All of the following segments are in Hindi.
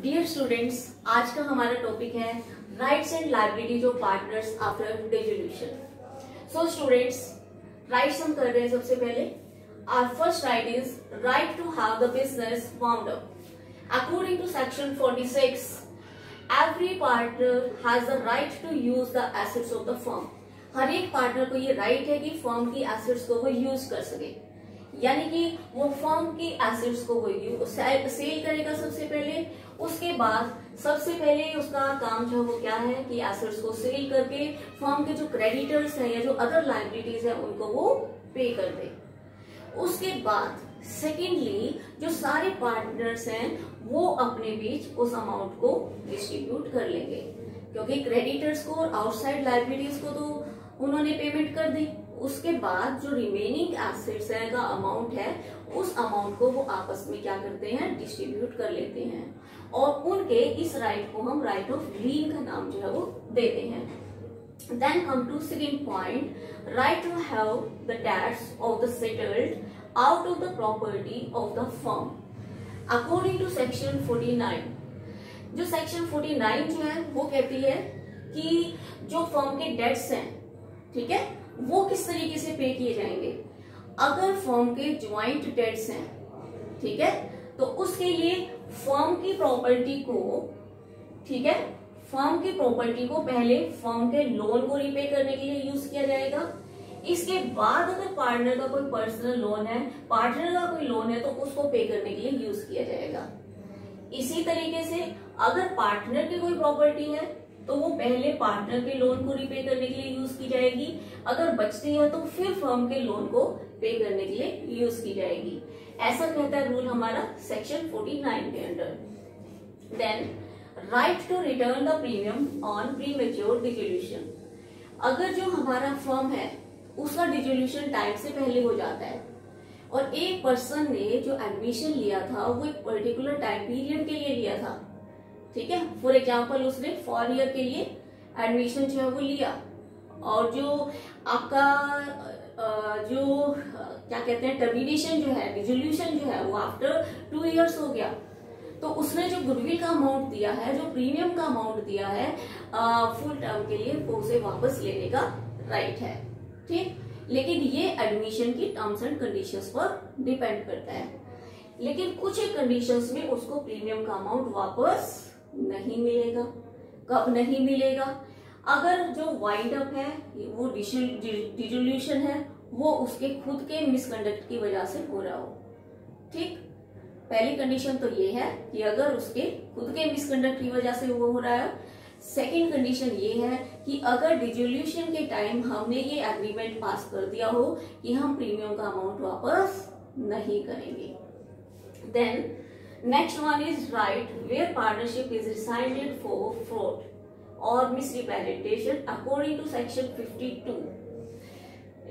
डियर स्टूडेंट्स, आज का हमारा टॉपिक है rights and liabilities of partners after dissolution. So students, rights हम कर रहे हैं। सबसे पहले our first right is right to have the business wound up. According to section 46, every partner has the right to use the assets of the firm. हर एक पार्टनर को ये राइट है कि फर्म की एसेट्स को वो यूज कर सके, यानी कि वो फर्म की एसेट्स को वो सेल करेगा सबसे पहले। उसके बाद सबसे पहले उसका काम जो वो क्या है कि एसेट्स को सेल करके फर्म के जो क्रेडिटर्स है या जो अदर लायबिलिटीज है उनको वो पे कर दे। उसके बाद सेकेंडली जो सारे पार्टनर्स हैं वो अपने बीच उस अमाउंट को डिस्ट्रीब्यूट कर लेंगे, क्योंकि क्रेडिटर्स को और आउटसाइड लायबिलिटीज को तो उन्होंने पेमेंट कर दी। उसके बाद जो रिमेनिंग एसेट्स है का अमाउंट है उस अमाउंट को वो आपस में क्या करते हैं, डिस्ट्रीब्यूट कर लेते हैं, और उनके इस राइट को हम राइट ऑफ लीन का नाम जो है वो देते हैं। Then come to second point, right to have the debts of the settled out of the property of the firm. According to section 49, जो section 49 जो है वो कहती है कि जो फर्म के डेट्स हैं, ठीक है, वो किस तरीके से पे किए जाएंगे। अगर फर्म के ज्वाइंट डेट्स हैं, ठीक है, तो उसके लिए फर्म की प्रॉपर्टी को, ठीक है, फर्म की प्रॉपर्टी को पहले फर्म के लोन को रिपे करने के लिए यूज किया जाएगा। इसके बाद अगर पार्टनर का कोई पर्सनल लोन है, पार्टनर का कोई लोन है, तो उसको पे करने के लिए यूज किया जाएगा। इसी तरीके से अगर पार्टनर की कोई प्रॉपर्टी है तो वो पहले पार्टनर के लोन को रिपे करने के लिए यूज की जाएगी। अगर बचती है तो फिर फर्म के लोन को पे करने के लिए यूज की जाएगी। ऐसा कहता है रूल हमारा सेक्शन 49 के under. Then right to return the premium on premature dissolution. अगर जो हमारा फर्म है उसका डिसोल्यूशन टाइम से पहले हो जाता है और एक पर्सन ने जो एडमिशन लिया था वो एक पर्टिकुलर टाइम पीरियड के लिए लिया था, ठीक है, फॉर एग्जाम्पल उसने 4 ईयर के लिए एडमिशन जो है वो लिया, और जो आपका जो क्या कहते हैं टर्मिनेशन जो है, डिसोल्यूशन जो है वो आफ्टर 2 इयर्स हो गया, तो उसने जो गुडविल का अमाउंट दिया है, जो प्रीमियम का अमाउंट दिया है फुल टर्म के लिए, वो उसे वापस लेने का राइट है, ठीक। लेकिन ये एडमिशन की टर्म्स एंड कंडीशंस पर डिपेंड करता है। लेकिन कुछ एक कंडीशंस में उसको प्रीमियम का अमाउंट वापस नहीं मिलेगा। कब नहीं मिलेगा? अगर जो वाइंड अप है वो डिसोल्यूशन है वो उसके खुद के मिसकंडक्ट की वजह से हो रहा हो, ठीक। पहली कंडीशन तो ये है कि अगर उसके खुद के मिसकंडक्ट की वजह से वो हो रहा है। सेकेंड कंडीशन ये है कि अगर डिसोल्यूशन के टाइम हमने ये एग्रीमेंट पास कर दिया हो कि हम प्रीमियम का अमाउंट वापस नहीं करेंगे। Then next one is right where partnership is rescinded for fraud or misrepresentation according to section 52।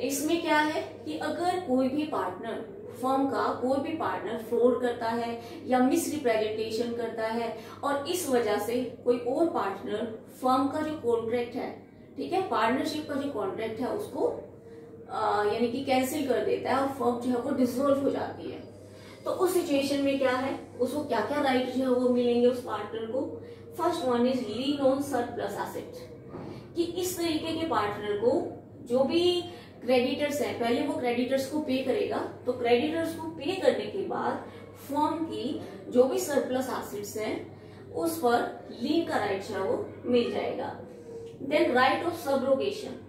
इसमें क्या है कि अगर कोई भी पार्टनर, फर्म का कोई भी पार्टनर फ्रॉड करता है या मिसरिप्रेजेंटेशन करता है और इस वजह से कोई और पार्टनर फर्म का जो कॉन्ट्रैक्ट है, ठीक है, पार्टनरशिप का जो कॉन्ट्रैक्ट है उसको यानी कि कैंसिल कर देता है और फर्म जो है वो डिसॉल्व हो जाती है, तो उस सिचुएशन में क्या है, उसको क्या क्या राइट जो है वो मिलेंगे उस पार्टनर को। First one is lean on surplus asset, कि इस तरीके के पार्टनर को जो भी क्रेडिटर्स है पहले वो क्रेडिटर्स को पे करेगा, तो क्रेडिटर्स को पे करने के बाद फर्म की जो भी सरप्लस एसेट्स हैं उस पर लीन का राइट जो है वो मिल जाएगा। देन राइट ऑफ सबरोगेशन,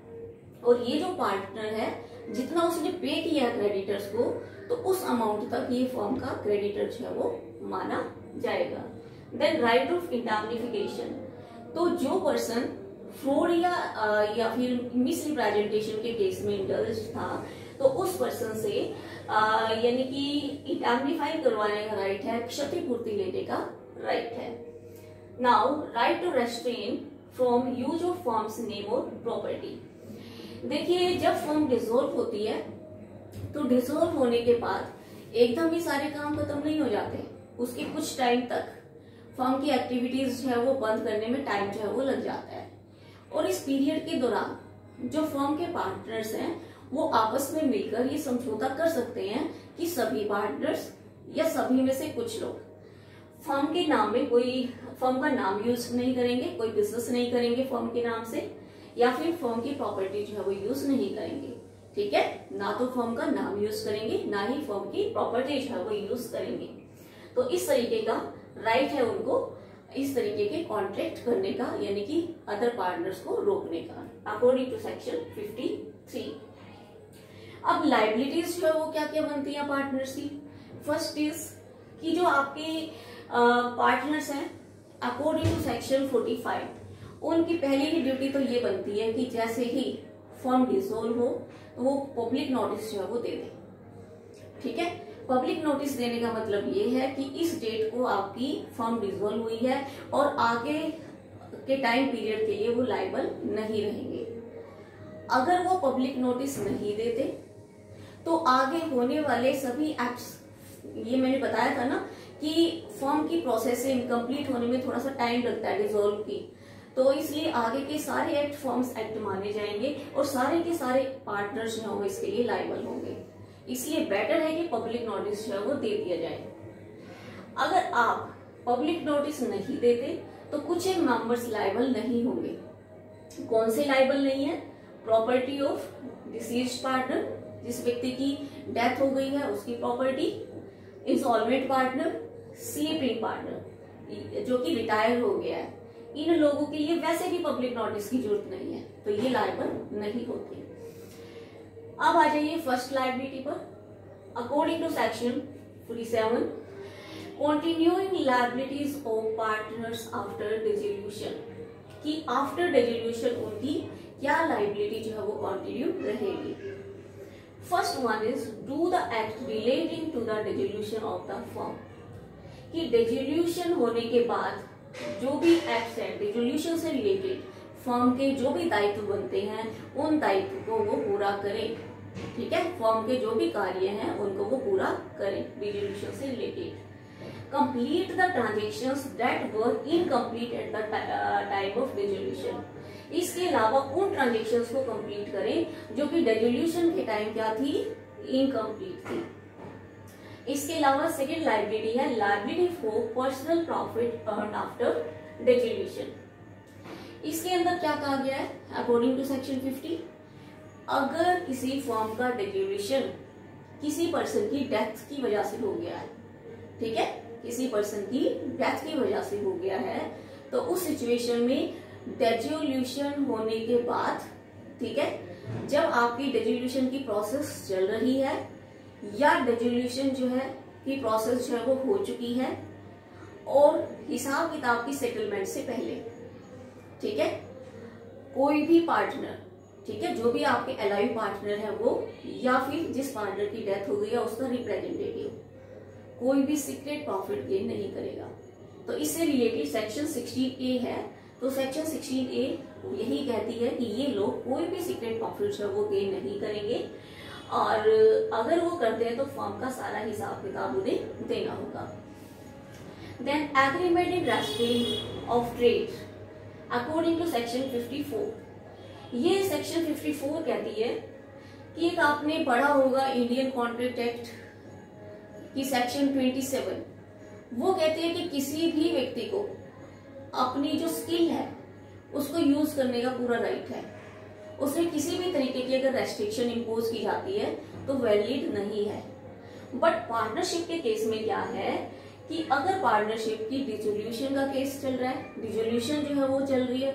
और ये जो पार्टनर है जितना उसने पे किया क्रेडिटर्स को तो उस अमाउंट तक ये फर्म का क्रेडिटर जो है वो माना जाएगा। देन राइट ऑफ इंडैम्निफिकेशन, तो जो पर्सन फ्रॉड या फिर मिसरिप्रेजेंटेशन के केस में इंडल्ज था तो उस पर्सन से यानी कि इंडैम्निफाई करवाने का राइट है, क्षतिपूर्ति लेने का राइट है। Now right to restrain from use of firm's name और प्रॉपर्टी। देखिए, जब फर्म डिसॉल्व होती है तो डिसॉल्व होने के बाद एकदम ही सारे काम खत्म नहीं हो जाते, उसके कुछ टाइम तक फर्म की एक्टिविटीज जो है वो बंद करने में टाइम जो है वो लग जाता है, और इस पीरियड के दौरान जो फर्म के पार्टनर्स हैं वो आपस में मिलकर ये समझौता कर सकते हैं कि सभी पार्टनर्स या सभी में से कुछ लोग फर्म के नाम में कोई फर्म का नाम यूज नहीं करेंगे, कोई बिजनेस नहीं करेंगे फर्म के नाम से, या फिर फर्म की प्रॉपर्टी जो है वो यूज नहीं करेंगे। ठीक है, ना तो फर्म का नाम यूज करेंगे, ना ही फर्म की प्रॉपर्टी जो है वो यूज करेंगे। तो इस तरीके का राइट है उनको इस तरीके के कॉन्ट्रैक्ट करने का, यानी कि अदर पार्टनर्स को रोकने का, अकॉर्डिंग टू सेक्शन 53। अब लाइबिलिटीज जो है वो क्या क्या बनती है पार्टनर्स की। फर्स्ट इज कि जो आपके पार्टनर्स हैं अकॉर्डिंग टू सेक्शन 45, उनकी पहली ही ड्यूटी तो ये बनती है कि जैसे ही फर्म डिसॉल्व हो तो वो पब्लिक नोटिस जो है वो दे दे। ठीक है, पब्लिक नोटिस देने का मतलब ये है कि इस डेट को आपकी फर्म डिसॉल्व हुई है और आगे के टाइम पीरियड के लिए वो लायबल नहीं रहेंगे। अगर वो पब्लिक नोटिस नहीं देते तो आगे होने वाले सभी एक्ट्स, ये मैंने बताया था ना कि फर्म की प्रोसेस इनकम्प्लीट होने में थोड़ा सा टाइम लगता है डिसॉल्व की, तो इसलिए आगे के सारे एक्ट फर्म्स एक्ट माने जाएंगे और सारे के सारे पार्टनर्स जो होंगे इसके लिए लायबल होंगे। इसलिए बेटर है कि पब्लिक नोटिस जो है वो दे दिया जाए। अगर आप पब्लिक नोटिस नहीं देते तो कुछ एक मेंबर्स लायबल नहीं होंगे। कौन से लायबल नहीं है? प्रॉपर्टी ऑफ डिसीज्ड पार्टनर, जिस व्यक्ति की डेथ हो गई है उसकी property, insolvent partner, sleeping partner जो कि रिटायर हो गया है, इन लोगों के लिए वैसे भी पब्लिक नोटिस की जरूरत नहीं है, तो ये लायबल नहीं होते। अब आ जाइए फर्स्ट लायबिलिटी पर। According to section 47, continuing liabilities of partners after dissolution, कि आफ्टर डिसोल्यूशन उनकी क्या लायबिलिटी जो है वो कंटिन्यू रहेगी। First one is do the act relating to the dissolution of the firm, कि डिसोल्यूशन होने के बाद जो भी एक्ट्स है डिसोल्यूशन से रिलेटेड फर्म के जो भी दायित्व बनते हैं उन दायित्व को वो पूरा करें। ठीक है, फर्म के जो भी कार्य हैं उनको वो पूरा करें डिसोल्यूशन से related. Complete the transactions that were incomplete at the time of dissolution, इसके अलावा उन ट्रांजेक्शंस को कंप्लीट करें जो कि डिसोल्यूशन के टाइम क्या थी, इनकम्प्लीट थी। इसके अलावा सेकेंड लायबिलिटी है liability for personal profit earned after dissolution. इसके अंदर क्या कहा गया है अकॉर्डिंग टू सेक्शन 50, अगर किसी फर्म का डिसोल्यूशन किसी पर्सन की डेथ की वजह से हो गया है, ठीक है, किसी पर्सन की डेथ की वजह से हो गया है, तो उस सिचुएशन में डिसोल्यूशन होने के बाद, ठीक है, जब आपकी डिसोल्यूशन की प्रोसेस चल रही है या डिसोल्यूशन जो है की प्रोसेस जो है वो हो चुकी है और हिसाब किताब की सेटलमेंट से पहले, ठीक है, कोई भी पार्टनर, ठीक है, जो भी आपके अलाइव पार्टनर है वो, या फिर जिस पार्टनर की डेथ हो गई है उसका रिप्रेजेंटेटिव, कोई भी सीक्रेट प्रॉफिट गेन नहीं करेगा। तो इससे रिलेटेड सेक्शन 16A है। तो सेक्शन 16A यही कहती है कि ये लोग कोई भी सीक्रेट प्रॉफिट है वो गेन नहीं करेंगे, और अगर वो करते हैं तो फर्म का सारा हिसाब किताब उन्हें देना होगा। Then agreement in resting of trade according to section 54, ये सेक्शन 54 कहती है कि एक आपने पढ़ा होगा इंडियन कॉन्ट्रैक्ट एक्ट की सेक्शन 27, वो कहती है कि किसी भी व्यक्ति को अपनी जो स्किल है उसको यूज करने का पूरा राइट है। उसमें किसी भी तरीके की अगर रेस्ट्रिक्शन इम्पोज की जाती है तो वैलिड नहीं है। बट पार्टनरशिप के केस में क्या है कि अगर पार्टनरशिप की डिसोल्यूशन का केस चल रहा है, डिसोल्यूशन जो है वो चल रही है,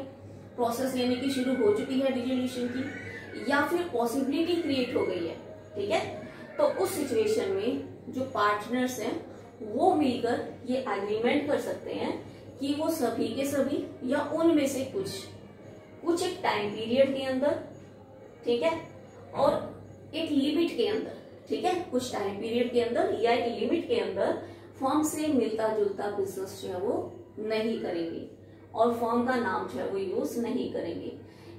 प्रोसेस यानी कि शुरू हो चुकी है डिसोल्यूशन की, या फिर पॉसिबिलिटी क्रिएट हो गई है, ठीक है, तो उस सिचुएशन में जो पार्टनर्स हैं वो मिलकर ये एग्रीमेंट कर सकते हैं कि वो सभी के सभी या उनमें से कुछ एक टाइम पीरियड के अंदर, ठीक है, और एक लिमिट के अंदर, ठीक है, कुछ टाइम पीरियड के अंदर या एक लिमिट के अंदर फर्म से मिलता जुलता बिजनेस जो है वो नहीं करेंगे और फर्म का नाम जो है वो यूज नहीं करेंगे।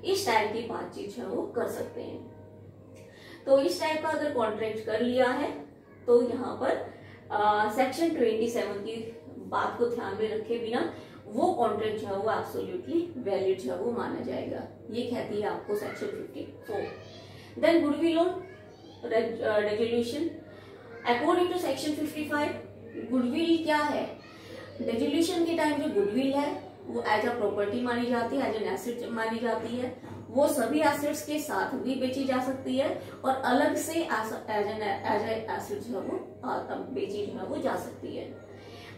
इस टाइप की बातचीत जो है वो कर सकते हैं। तो इस टाइप का अगर कॉन्ट्रैक्ट कर लिया है तो यहाँ पर सेक्शन 27 की बात को ध्यान में रखे बिना वो कॉन्ट्रैक्ट जो है वो एब्सोल्युटली वैलिड जो है वो माना जाएगा। ये कहती है आपको section 54। Then goodwill on dissolution according to section 55, goodwill क्या है? डिसोल्यूशन के टाइम जो गुडविल है वो एज अ प्रॉपर्टी मानी जाती है, एज एन एसेट मानी जाती है। वो सभी एसेट्स के साथ भी बेची जा सकती है और अलग से एज एन एसेट जो है वो बेची जो है वो जा सकती है।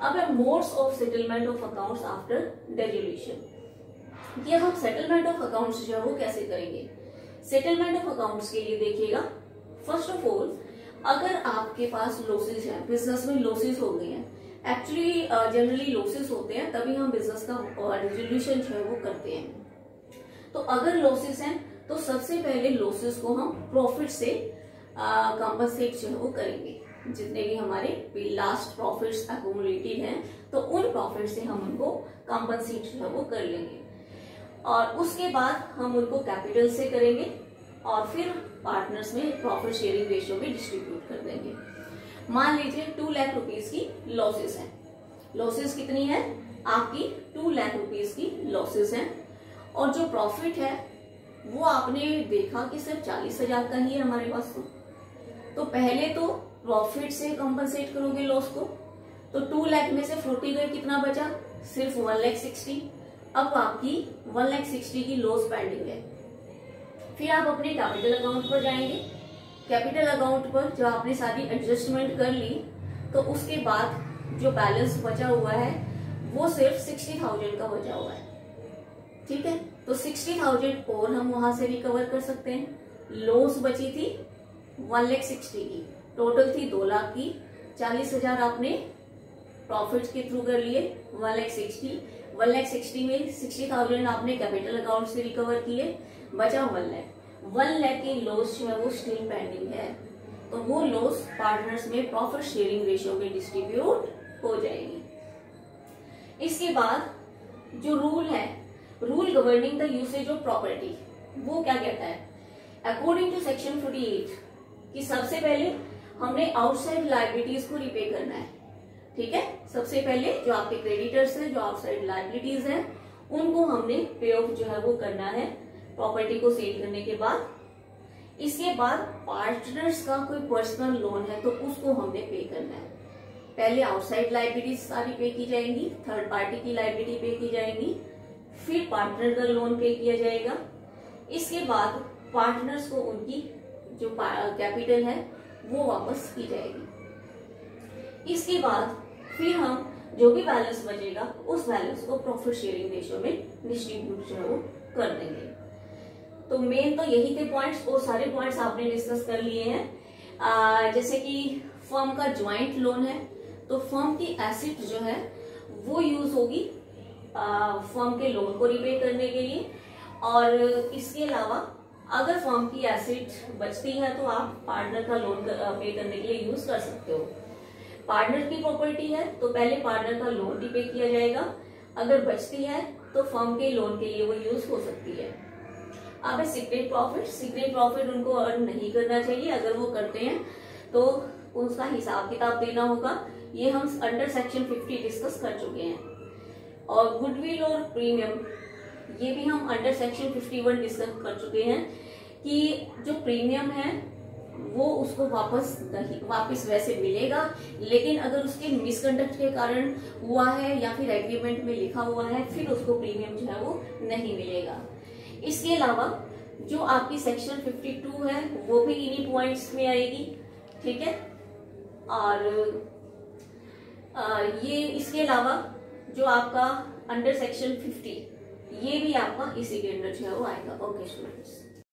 अब है modes of settlement of accounts after dissolution. ये हम सेटलमेंट ऑफ अकाउंट्स जो है वो कैसे करेंगे। सेटलमेंट ऑफ अकाउंट्स के लिए देखिएगा, फर्स्ट ऑफ ऑल अगर आपके पास लॉसेस हैं, बिजनेस में लॉसेस हो गए हैं, एक्चुअली जनरली लॉसेस होते हैं तभी हम बिजनेस का रिजोल्यूशन जो है वो करते हैं। तो अगर लॉसेस हैं तो सबसे पहले लॉसेस को हम प्रॉफिट से कंपनसेट जो है वो करेंगे। जितने भी हमारे लास्ट प्रॉफिट्स अक्यूमुलेटेड हैं तो उन प्रॉफिट से हम उनको कंपनसेट जो है वो कर लेंगे और उसके बाद हम उनको कैपिटल से करेंगे और फिर पार्टनर्स में प्रॉफिट शेयरिंग रेशियो में डिस्ट्रीब्यूट कर देंगे। मान लीजिए 2 लाख रुपीस की लॉसेस है। लॉसेस कितनी है आपकी? 2 लाख रुपीस की लॉसेस है और जो प्रॉफिट है वो आपने देखा कि सिर्फ 40,000 का ही है हमारे पास। तो पहले तो प्रॉफिट से कंपनसेट करोगे लॉस को, तो 2 लाख में से 40 गए, कितना बचा? सिर्फ 1,60,000। अब आपकी 1,60,000 की लॉस पेंडिंग है। फिर आप अपने कैपिटल अकाउंट पर जाएंगे। कैपिटल अकाउंट पर जब आपने सारी एडजस्टमेंट कर ली तो उसके बाद जो बैलेंस बचा हुआ है वो सिर्फ 60,000 का बचा हुआ है। ठीक है, तो 60,000 और हम वहां से रिकवर कर सकते हैं। लॉस बची थी 1,60,000 की, टोटल थी 2 लाख की, 40,000 आपने प्रॉफिट के थ्रू कर लिए, 1,60,000 में 60,000 आपने कैपिटल अकाउंट से रिकवर किए, बचा 1 लाख। 1 लाख की लॉस जो है वो स्टिल पेंडिंग है, तो वो लॉस पार्टनर्स में प्रॉफिट शेयरिंग रेशियो में डिस्ट्रीब्यूट हो जाएगी। इसके बाद जो रूल है, rule governing the usage of property, वो क्या कहता है? अकॉर्डिंग टू सेक्शन 48 कि सबसे पहले हमने आउटसाइड लायबिलिटीज को रिपे करना है। ठीक है, सबसे पहले जो आपके क्रेडिटर्स हैं, जो आउटसाइड लायबिलिटीज हैं, उनको हमने पे ऑफ जो है वो करना है प्रॉपर्टी को सेल करने के बाद। इसके बाद पार्टनर्स का कोई पर्सनल लोन है तो उसको हमने पे करना है। पहले आउटसाइड लायबिलिटीज सारी पे की जाएंगी, थर्ड पार्टी की लायबिलिटी पे की जाएंगी, फिर पार्टनर का लोन पे किया जाएगा। इसके बाद पार्टनर्स को उनकी जो कैपिटल है वो वापस की जाएगी। इसके बाद फिर हम जो भी बैलेंस बचेगा उस बैलेंस को प्रॉफिट शेयरिंग रेशियो में डिस्ट्रीब्यूट जो है वो कर देंगे। तो मेन तो यही थे पॉइंट्स और सारे पॉइंट्स आपने डिस्कस कर लिए हैं। जैसे कि फर्म का ज्वाइंट लोन है तो फर्म की एसेट जो है वो यूज होगी फर्म के लोन को रिपे करने के लिए, और इसके अलावा अगर फर्म की एसेट बचती है तो आप पार्टनर का लोन पे करने के लिए यूज कर सकते हो। पार्टनर की प्रॉपर्टी है तो पहले पार्टनर का लोन रिपे किया जाएगा, अगर बचती है तो फर्म के लोन के लिए वो यूज हो सकती है। अब सीक्रेट प्रॉफिट उनको अर्न नहीं करना चाहिए, अगर वो करते हैं तो उसका हिसाब किताब देना होगा। ये हम अंडर सेक्शन 50 डिस्कस कर चुके हैं। और गुडविल और प्रीमियम ये भी हम अंडर सेक्शन 51 डिस्कस कर चुके हैं कि जो प्रीमियम है वो उसको वापस वैसे मिलेगा, लेकिन अगर उसके मिसकंडक्ट के कारण हुआ है या फिर एग्रीमेंट में लिखा हुआ है फिर उसको प्रीमियम जो है वो नहीं मिलेगा। इसके अलावा जो आपकी सेक्शन 52 है वो भी इन्हीं पॉइंट्स में आएगी। ठीक है, और ये इसके अलावा जो आपका अंडर सेक्शन 50 ये भी आपका इसी के अंडर जो है वो आएगा। Okay students.